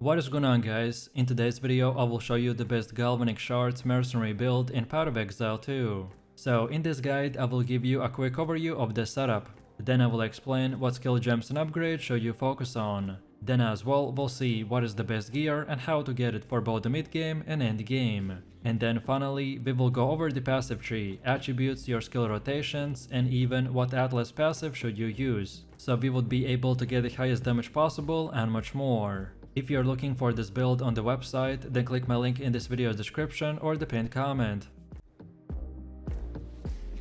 What is going on, guys? In today's video I will show you the best Galvanic Shards Mercenary build in Path of Exile 2. So in this guide I will give you a quick overview of the setup, then I will explain what skill gems and upgrades should you focus on. Then as well we'll see what is the best gear and how to get it for both the mid game and end game. And then finally we will go over the passive tree, attributes, your skill rotations, and even what Atlas passive should you use, so we would be able to get the highest damage possible and much more. If you're looking for this build on the website, then click my link in this video's description or the pinned comment.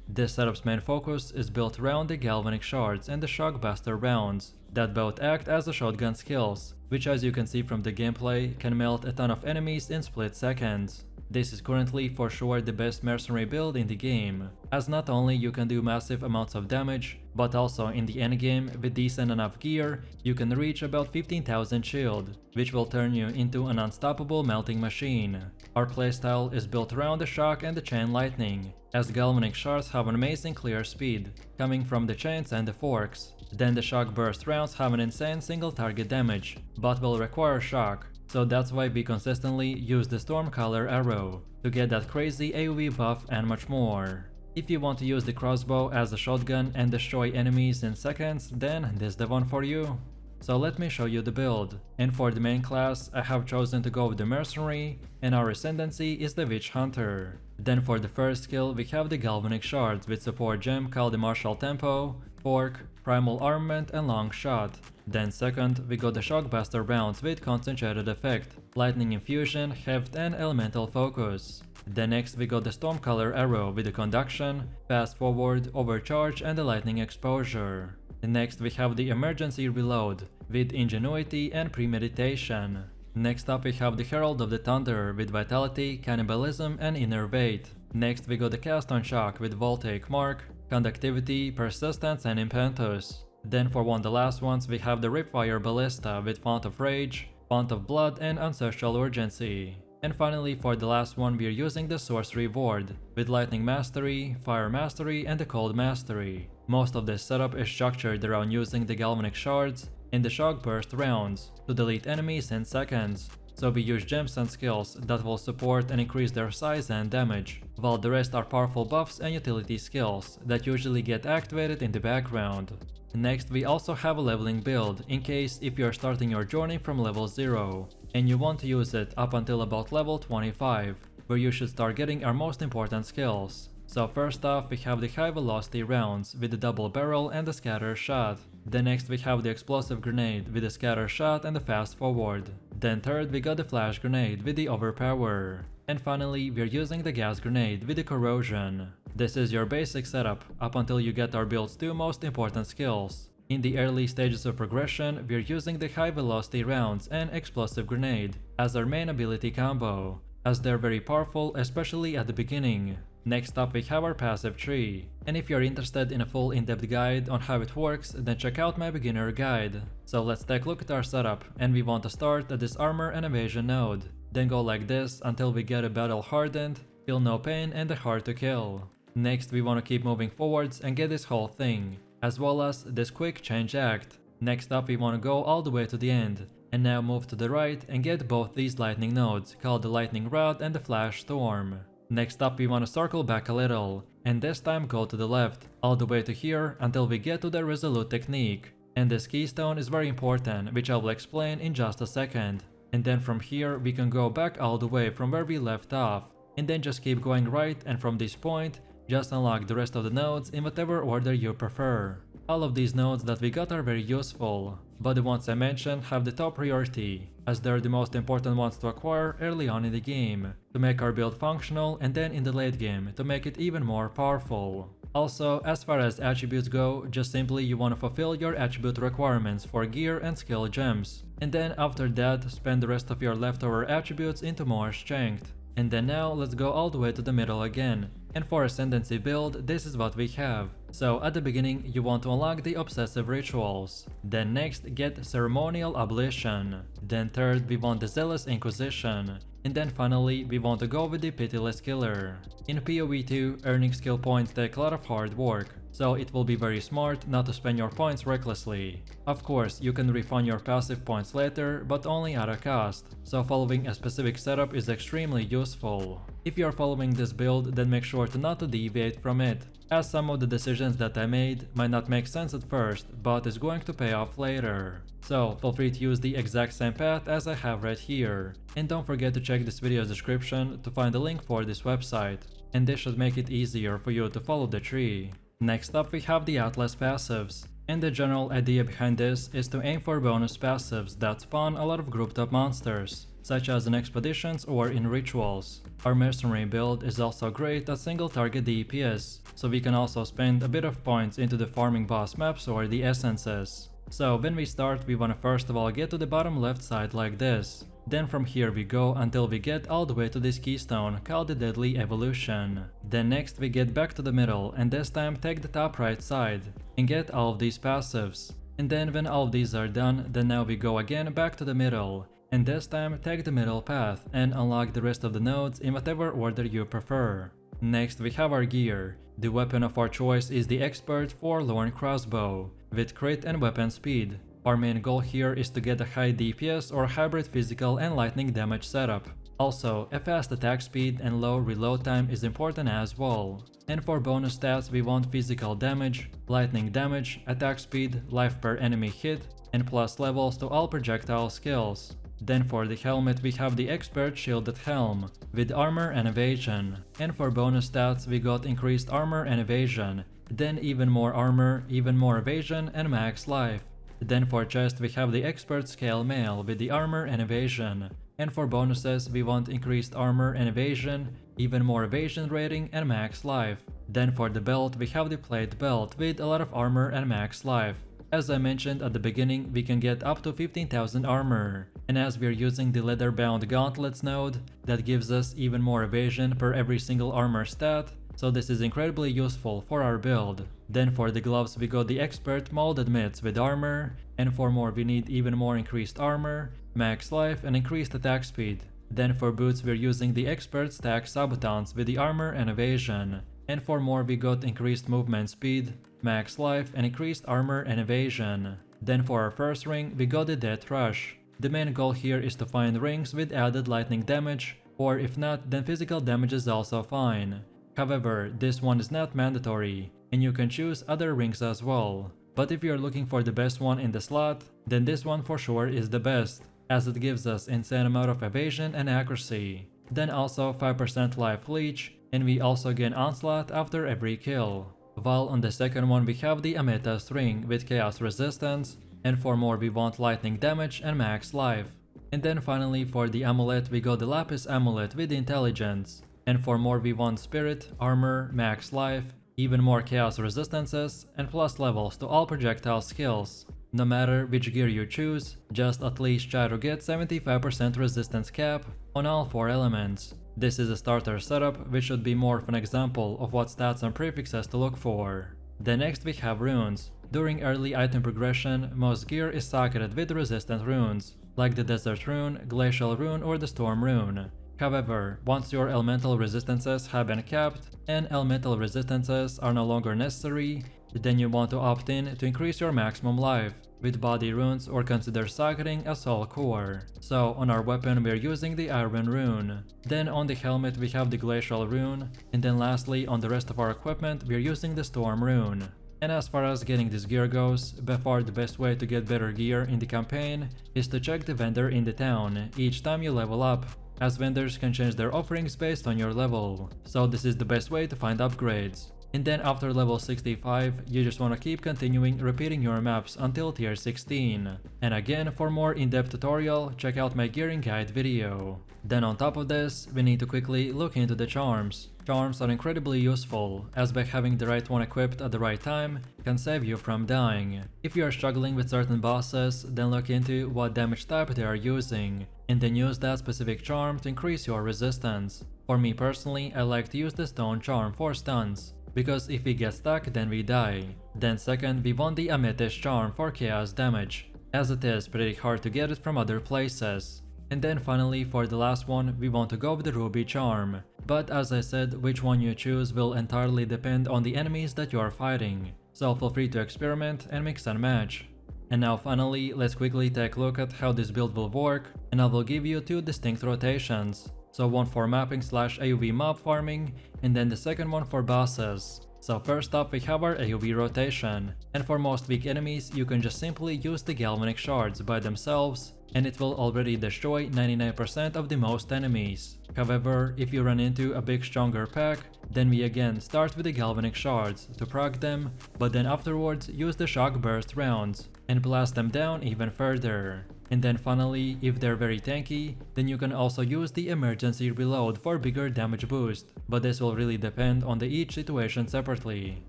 This setup's main focus is built around the Galvanic Shards and the Shockbuster rounds, that both act as the shotgun skills, which as you can see from the gameplay can melt a ton of enemies in split seconds. This is currently for sure the best mercenary build in the game, as not only you can do massive amounts of damage, but also in the endgame with decent enough gear you can reach about 15,000 shield, which will turn you into an unstoppable melting machine. Our playstyle is built around the shock and the chain lightning, as Galvanic Shards have an amazing clear speed, coming from the chains and the forks. Then the shock burst rounds have an insane single target damage, but will require shock. So that's why we consistently use the Stormcaller arrow, to get that crazy AoE buff and much more. If you want to use the crossbow as a shotgun and destroy enemies in seconds, then this is the one for you. So let me show you the build, and for the main class I have chosen to go with the Mercenary, and our Ascendancy is the Witch Hunter. Then for the first skill we have the Galvanic Shards with support gem called the Martial Tempo, Fork, Primal Armament and Long Shot. Then second we got the Shockbuster rounds with concentrated effect, Lightning Infusion, Heft and Elemental Focus. Then next we got the Stormcaller arrow with the Conduction, Fast Forward, Overcharge and the Lightning Exposure. Next we have the Emergency Reload with Ingenuity and Premeditation. Next up we have the Herald of the Thunder with Vitality, Cannibalism and Innervate. Next we got the Cast on Shock with Voltaic Mark, Conductivity, Persistence and Impetus. Then for one of the last ones we have the Ripfire Ballista with Font of Rage, Font of Blood and Ancestral Urgency. And finally for the last one we are using the Sorcery Ward with Lightning Mastery, Fire Mastery and the Cold Mastery. Most of this setup is structured around using the Galvanic Shards in the Shock Burst rounds to delete enemies in seconds. So we use gems and skills that will support and increase their size and damage, while the rest are powerful buffs and utility skills that usually get activated in the background. Next we also have a leveling build in case if you are starting your journey from level 0 and you want to use it up until about level 25, where you should start getting our most important skills. So first off we have the high velocity rounds with the double barrel and the scatter shot. Then next we have the explosive grenade with the scatter shot and the fast forward. Then third we got the flash grenade with the overpower. And finally we are using the gas grenade with the corrosion. This is your basic setup up until you get our build's two most important skills. In the early stages of progression we are using the high velocity rounds and explosive grenade as our main ability combo, as they're very powerful especially at the beginning. Next up we have our passive tree, and if you're interested in a full in-depth guide on how it works, then check out my beginner guide. So let's take a look at our setup, and we want to start at this armor and evasion node, then go like this until we get a battle hardened, feel no pain and a hard to kill. Next we want to keep moving forwards and get this whole thing, as well as this quick change act. Next up we want to go all the way to the end, and now move to the right and get both these lightning nodes called the Lightning Rod and the Flash Storm. Next up we want to circle back a little, and this time go to the left, all the way to here until we get to the Resolute technique. And this keystone is very important, which I will explain in just a second. And then from here we can go back all the way from where we left off, and then just keep going right, and from this point just unlock the rest of the nodes in whatever order you prefer. All of these nodes that we got are very useful, but the ones I mentioned have the top priority, as they're the most important ones to acquire early on in the game, to make our build functional, and then in the late game to make it even more powerful. Also, as far as attributes go, just simply you want to fulfill your attribute requirements for gear and skill gems, and then after that spend the rest of your leftover attributes into more strength. And then now let's go all the way to the middle again, and for Ascendancy build this is what we have. So at the beginning you want to unlock the Obsessive Rituals, then next get Ceremonial Ablution, then third we want the Zealous Inquisition, and then finally we want to go with the Pitiless Killer. In PoE 2 earning skill points take a lot of hard work, so it will be very smart not to spend your points recklessly. Of course, you can refund your passive points later, but only at a cost, so following a specific setup is extremely useful. If you are following this build, then make sure to not to deviate from it, as some of the decisions that I made might not make sense at first, but is going to pay off later. So feel free to use the exact same path as I have right here, and don't forget to check this video's description to find a link for this website, and this should make it easier for you to follow the tree. Next up we have the Atlas passives, and the general idea behind this is to aim for bonus passives that spawn a lot of grouped up monsters, such as in expeditions or in rituals. Our mercenary build is also great at single target DPS, so we can also spend a bit of points into the farming boss maps or the essences. So when we start, we wanna first of all get to the bottom left side like this. Then from here we go until we get all the way to this keystone called the Deadly Evolution. Then next we get back to the middle and this time take the top right side and get all of these passives. And then when all of these are done, then now we go again back to the middle. And this time take the middle path and unlock the rest of the nodes in whatever order you prefer. Next we have our gear. The weapon of our choice is the Expert Forlorn Crossbow, with crit and weapon speed. Our main goal here is to get a high DPS or hybrid physical and lightning damage setup. Also, a fast attack speed and low reload time is important as well. And for bonus stats we want physical damage, lightning damage, attack speed, life per enemy hit, and plus levels to all projectile skills. Then for the helmet we have the Expert Shielded Helm, with armor and evasion. And for bonus stats we got increased armor and evasion, then even more armor, even more evasion and max life. Then for chest we have the Expert Scale Mail with the armor and evasion. And for bonuses we want increased armor and evasion, even more evasion rating and max life. Then for the belt we have the Plate Belt with a lot of armor and max life. As I mentioned at the beginning, we can get up to 15,000 armor, and as we are using the leather bound gauntlets node, that gives us even more evasion per every single armor stat, so this is incredibly useful for our build. Then for the gloves we got the Expert Molded Mitts with armor, and for more we need even more increased armor, max life and increased attack speed. Then for boots we're using the Expert Stack Sabotons with the armor and evasion, and for more we got increased movement speed, max life and increased armor and evasion. Then for our first ring we got the Death Rush. The main goal here is to find rings with added lightning damage, or if not then physical damage is also fine. However, this one is not mandatory, and you can choose other rings as well. But if you're looking for the best one in the slot, then this one for sure is the best, as it gives us insane amount of evasion and accuracy. Then also 5% life leech, and we also gain onslaught after every kill. While on the second one we have the Amethyst ring with chaos resistance, and for more we want lightning damage and max life. And then finally for the amulet we got the Lapis amulet with intelligence, and for more we want spirit, armor, max life, even more chaos resistances, and plus levels to all projectile skills. No matter which gear you choose, just at least try to get 75% resistance cap on all 4 elements. This is a starter setup, which should be more of an example of what stats and prefixes to look for. Then next we have runes. During early item progression, most gear is socketed with resistant runes, like the Desert Rune, Glacial Rune or the Storm Rune. However, once your elemental resistances have been capped, and elemental resistances are no longer necessary, then you want to opt in to increase your maximum life with body runes or consider socketing a soul core. So on our weapon we're using the Iron Rune. Then on the helmet we have the Glacial Rune, and then lastly on the rest of our equipment we're using the Storm Rune. And as far as getting this gear goes, by far the best way to get better gear in the campaign is to check the vendor in the town each time you level up, as vendors can change their offerings based on your level. So this is the best way to find upgrades. And then after level 65, you just wanna keep continuing repeating your maps until tier 16. And again, for more in-depth tutorial, check out my gearing guide video. Then on top of this, we need to quickly look into the charms. Charms are incredibly useful, as by having the right one equipped at the right time can save you from dying. If you are struggling with certain bosses, then look into what damage type they are using, and then use that specific charm to increase your resistance. For me personally, I like to use the Stone Charm for stuns, because if we get stuck then we die. Then second, we want the Amethyst Charm for chaos damage, as it is pretty hard to get it from other places. And then finally for the last one, we want to go with the Ruby Charm, But as I said, which one you choose will entirely depend on the enemies that you are fighting, so feel free to experiment and mix and match. And now finally, let's quickly take a look at how this build will work, and I will give you two distinct rotations. So one for mapping / AoV mob farming, and then the second one for bosses. So first up we have our AoV rotation, and for most weak enemies you can just simply use the Galvanic Shards by themselves, and it will already destroy 99% of the most enemies. However, if you run into a big stronger pack, then we again start with the Galvanic Shards to proc them, but then afterwards use the Shock Burst rounds and blast them down even further. And then finally, if they're very tanky, then you can also use the Emergency Reload for bigger damage boost, but this will really depend on each situation separately.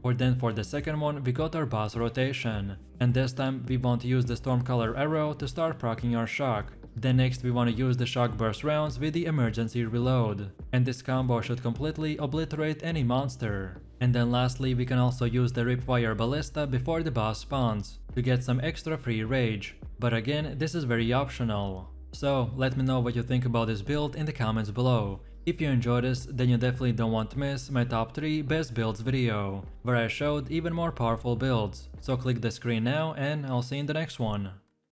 Or then for the second one, we got our boss rotation, and this time we want to use the Stormcaller Arrow to start proccing our shock. Then next we want to use the Shock Burst rounds with the Emergency Reload, and this combo should completely obliterate any monster. And then lastly we can also use the Ripwire Ballista before the boss spawns to get some extra free rage, but again this is very optional. So let me know what you think about this build in the comments below. If you enjoyed this, then you definitely don't want to miss my top 3 best builds video, where I showed even more powerful builds. So click the screen now and I'll see you in the next one.